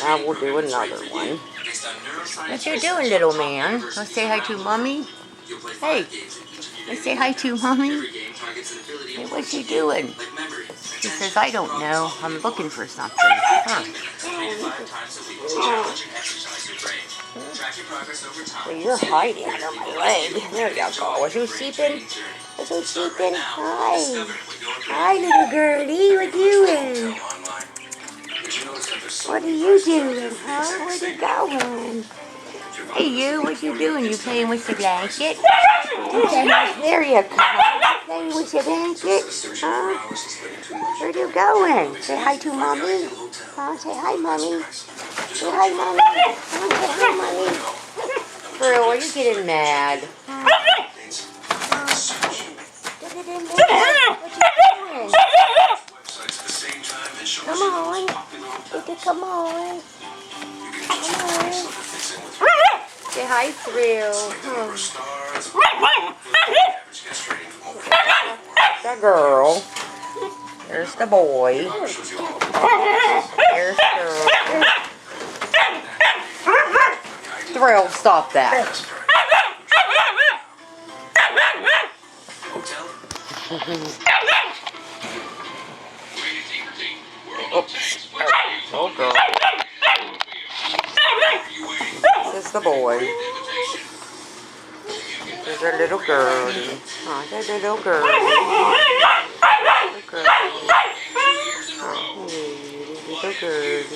Now we'll do another one. What you doing, little man? Wanna say hi to Mommy? Hey, let's say hi to Mommy. Hey, what's you doing? He says, I don't know. I'm looking for something. Huh. Well, you're hiding under my leg. There you go. Was you sleeping? Was you sleeping? Hi. Hi, little girlie. What you doing? What are you doing, huh? Where you going? Hey, you. What you doing? You playing with the blanket? There you go. Playing with your blanket? Huh? Where you going? Say hi to Mommy. Huh? Say hi, Mommy. Say hi, Mommy. Huh? Say hi, Mommy. Girl, are you getting mad? Huh? You're getting mad? What you doing? Come on. Come on. Come on. Say hi, Thrill. The girl. There's the boy. There's the Thrill, stop that. Oops. Oh, girl. This is the boy. There's a little girlie. Oh, there's a little girlie. Little girlie. Oh, little girlie.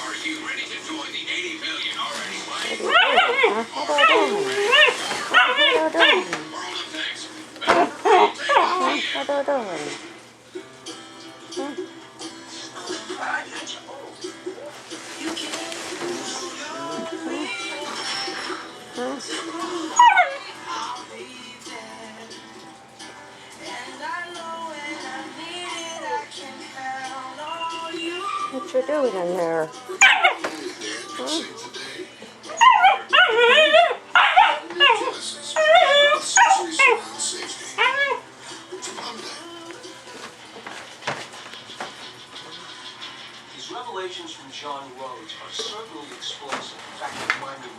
Are you ready to join the 80 million already? What are you doing? What are you doing? What are you doing? What you doing in there? Huh? These revelations from John Rhodes are certainly explosive. In fact, they remind me,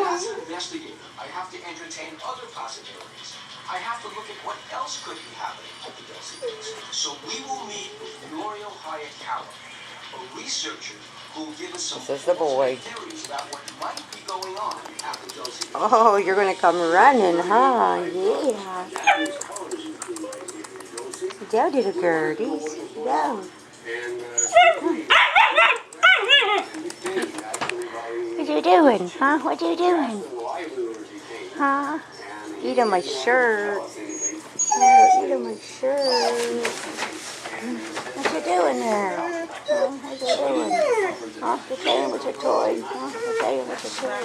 as an investigator, I have to entertain other possibilities. I have to look at what else could be happening at the Dulce case. So we will meet Norio Hyatt Kyron, a researcher who will give us some This is the boy. theories about what might be going on at the Dulce case. Oh, you're gonna come running, huh? Yeah. Go, little girlies. Go. What you doing, huh? What you doing? Huh? Eat on my shirt. Oh, eat on my shirt. What you doing there? Huh? What you doing? Huh? You're playing with your toy. Huh? You're playing with your toy.